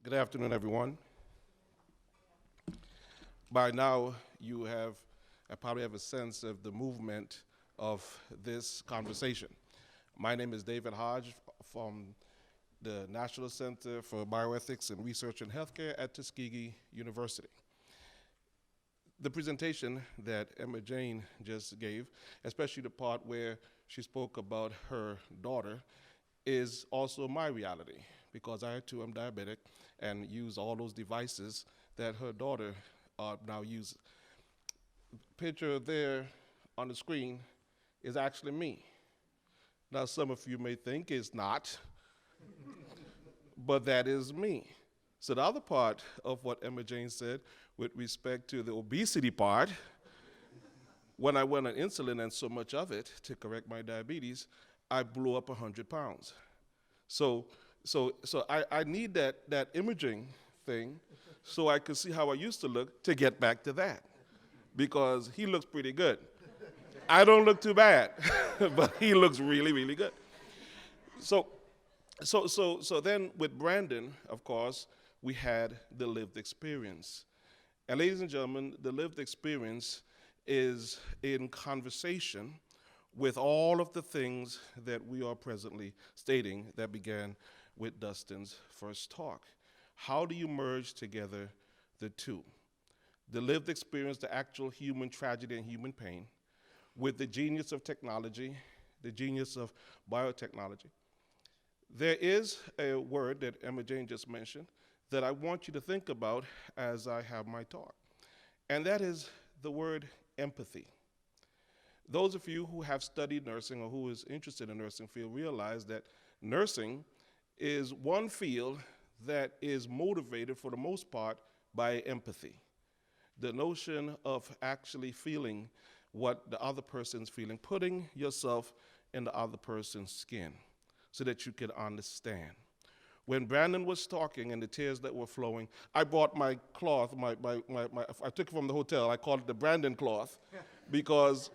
Good afternoon, everyone. By now, I probably have a sense of the movement of this conversation. My name is David Hodge from the National Center for Bioethics and Research in Healthcare at Tuskegee University. The presentation that Emma Jane just gave, especially the part where she spoke about her daughter, is also my reality, because I too am diabetic and use all those devices that her daughter now uses. Picture there on the screen is actually me. Now some of you may think it's not, but that is me. So the other part of what Emma Jane said with respect to the obesity part, when I went on insulin and so much of it to correct my diabetes, I blew up 100 pounds. So I need that imaging thing so I could see how I used to look to get back to that, because he looks pretty good. I don't look too bad, but he looks really, really good. So then with Brandon, of course, we had the lived experience. And ladies and gentlemen, the lived experience is in conversation with all of the things that we are presently stating that began with Dustin's first talk. How do you merge together the two? The lived experience, the actual human tragedy and human pain, with the genius of technology, the genius of biotechnology. There is a word that Emma Jane just mentioned that I want you to think about as I have my talk, and that is the word empathy. Those of you who have studied nursing or who is interested in the nursing field realize that nursing is one field that is motivated for the most part by empathy. The notion of actually feeling what the other person's feeling, putting yourself in the other person's skin so that you can understand. When Brandon was talking and the tears that were flowing, I brought my cloth, I took it from the hotel, I called it the Brandon cloth, because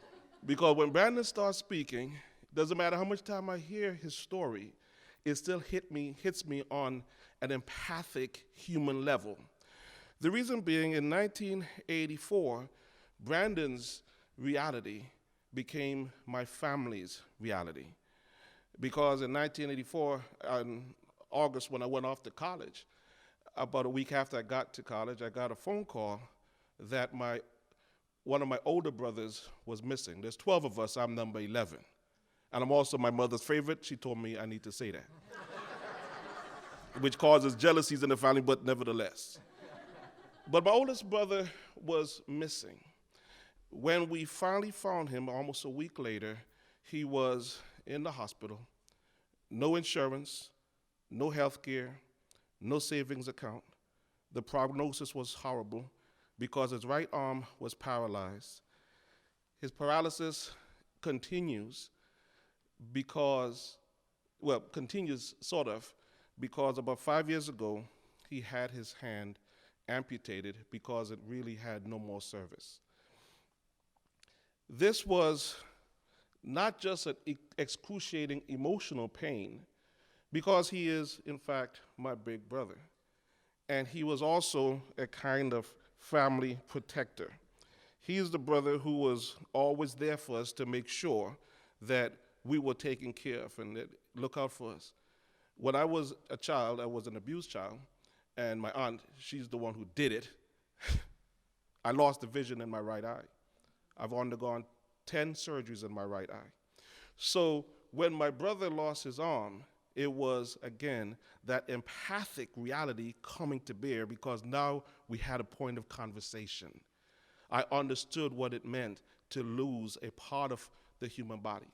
when Brandon starts speaking, doesn't matter how much time I hear his story, it still hits me on an empathic human level. The reason being, in 1984, Brandon's reality became my family's reality. Because in 1984, in August, when I went off to college, about a week after I got to college, I got a phone call that one of my older brothers was missing. There's 12 of us, I'm number 11. And I'm also my mother's favorite. She told me I need to say that. Which causes jealousies in the family, but nevertheless. But my oldest brother was missing. When we finally found him, almost a week later, he was in the hospital, no insurance, no health care, no savings account. The prognosis was horrible because his right arm was paralyzed. His paralysis continues sort of, because about 5 years ago, he had his hand amputated because it really had no more service. This was not just an excruciating emotional pain, because he is, in fact, my big brother. And he was also a kind of family protector. He is the brother who was always there for us to make sure that we were taken care of and that look out for us. When I was a child, I was an abused child, and my aunt, she's the one who did it. I lost the vision in my right eye. I've undergone 10 surgeries in my right eye. So when my brother lost his arm, it was, again, that empathic reality coming to bear, because now we had a point of conversation. I understood what it meant to lose a part of the human body.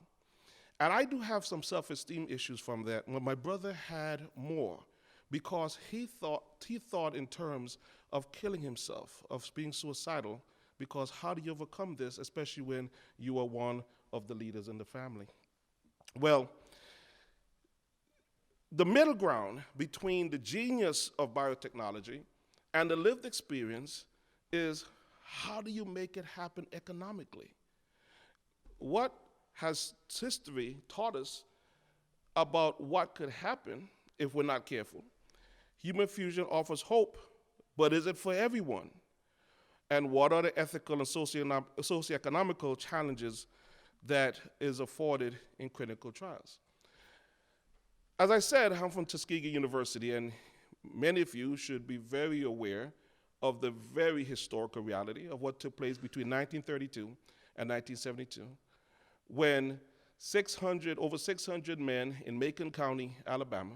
And I do have some self-esteem issues from that. When my brother had more, because he thought in terms of killing himself, of being suicidal, because how do you overcome this, especially when you are one of the leaders in the family? Well, the middle ground between the genius of biotechnology and the lived experience is, how do you make it happen economically? What has history taught us about what could happen if we're not careful? Human fusion offers hope, but is it for everyone? And what are the ethical and socioeconomical challenges that is afforded in clinical trials? As I said, I'm from Tuskegee University, and many of you should be very aware of the very historical reality of what took place between 1932 and 1972, when over 600 men in Macon County, Alabama,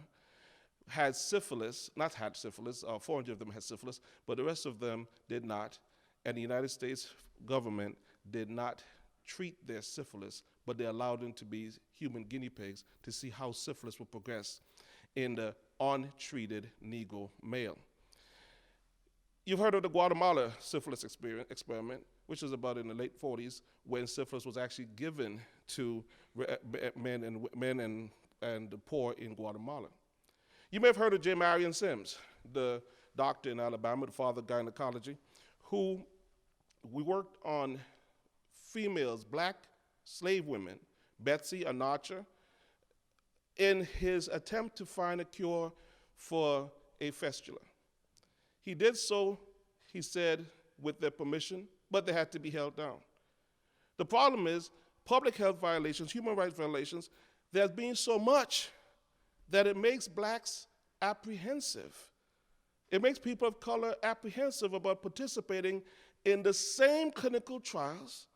had syphilis, 400 of them had syphilis, but the rest of them did not, and the United States government did not treat their syphilis, but they allowed them to be human guinea pigs to see how syphilis would progress in the untreated Negro male. You've heard of the Guatemala syphilis experiment, which was about in the late 40s, when syphilis was actually given to men and the poor in Guatemala. You may have heard of J. Marion Sims, the doctor in Alabama, the father of gynecology, who we worked on females, black slave women, Betsy, a notcher, in his attempt to find a cure for a fistula. He did so, he said, with their permission, but they had to be held down. The problem is public health violations, human rights violations, there's been so much that it makes blacks apprehensive. It makes people of color apprehensive about participating in the same clinical trials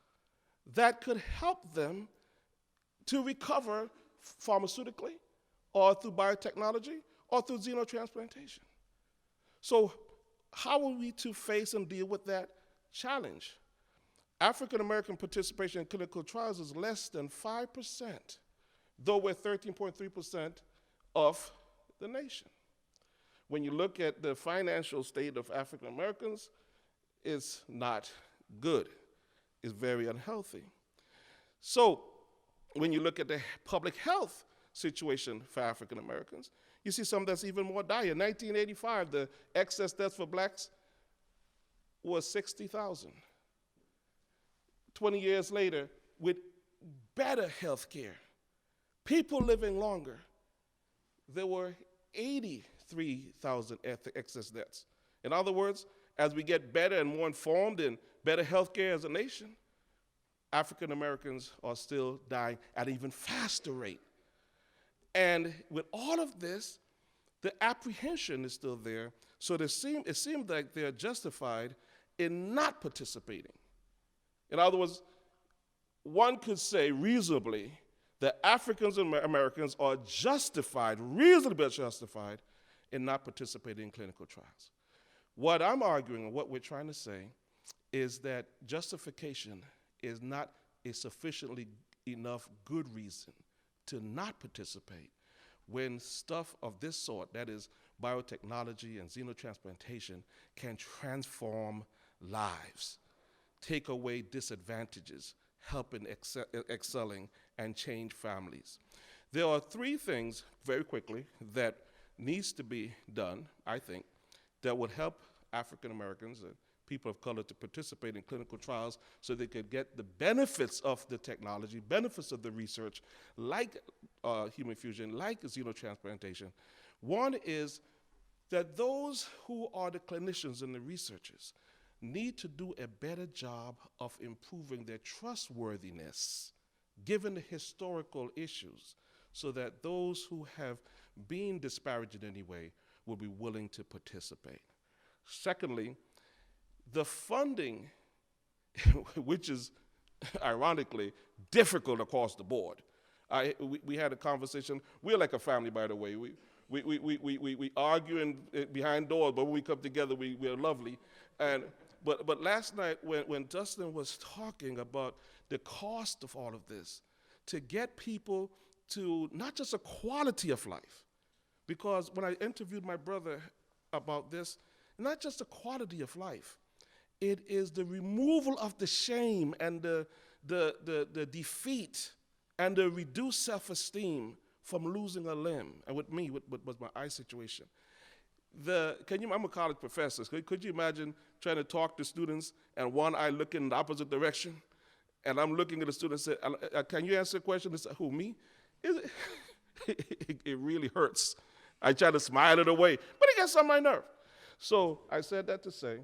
that could help them to recover pharmaceutically or through biotechnology or through xenotransplantation. So how are we to face and deal with that challenge? African American participation in clinical trials is less than 5%, though we're 13.3% of the nation. When you look at the financial state of African Americans, it's not good. It's very unhealthy. So when you look at the public health situation for African Americans, you see something that's even more dire. In 1985, the excess deaths for blacks was 60,000. 20 years later, with better health care, people living longer, there were 83,000 excess deaths. In other words, as we get better and more informed and better health care as a nation, African Americans are still dying at an even faster rate. And with all of this, the apprehension is still there, so it seems like they're justified in not participating. In other words, one could say reasonably that Africans and Americans are reasonably justified in not participating in clinical trials. What I'm arguing and what we're trying to say is that justification is not a sufficiently enough good reason to not participate when stuff of this sort, that is biotechnology and xenotransplantation, can transform lives, take away disadvantages, help in excelling, and change families. There are three things, very quickly, that needs to be done, I think, that would help African Americans and people of color to participate in clinical trials so they could get the benefits of the technology, benefits of the research, like human fusion, like xenotransplantation. One is that those who are the clinicians and the researchers need to do a better job of improving their trustworthiness, given the historical issues, so that those who have been disparaged in any way will be willing to participate. Secondly, the funding, which is ironically difficult across the board. We had a conversation. We're like a family, by the way. We argue behind doors, but when we come together, we're lovely. But last night, when Dustin was talking about the cost of all of this, to get people to not just a quality of life, because when I interviewed my brother about this, not just a quality of life, it is the removal of the shame and the defeat and the reduced self-esteem from losing a limb. And with me, was my eye situation. I'm a college professor. Could you imagine trying to talk to students and one eye looking in the opposite direction? And I'm looking at the student and say, can you answer a question? They say, who, me? It really hurts. I try to smile it away, but it gets on my nerve. So I said that to say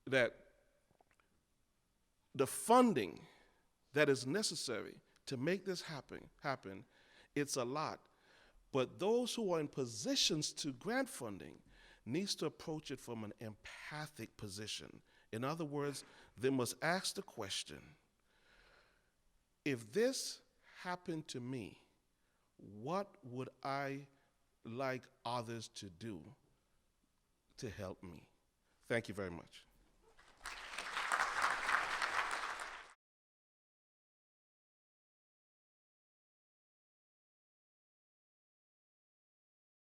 that the funding that is necessary to make this happen, it's a lot. But those who are in positions to grant funding needs to approach it from an empathic position. In other words, they must ask the question, if this happened to me, what would I like others to do to help me? Thank you very much.